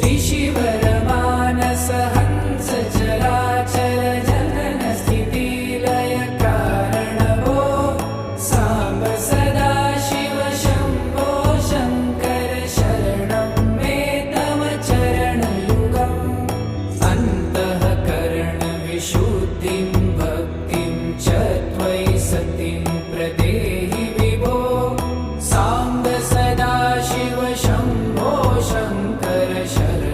ऋषिवरमानस हंस चराचर जनन स्थिति लय कारण भो सांब सदा शिव शंभो शंकर शरणं मे तव चरणयुगम् अन्तःकरण विशुद्धिं भक्तिं च त्वयि सतिं प्रदेहि विभो सांब सदा शिव शंभो शंकर शरणं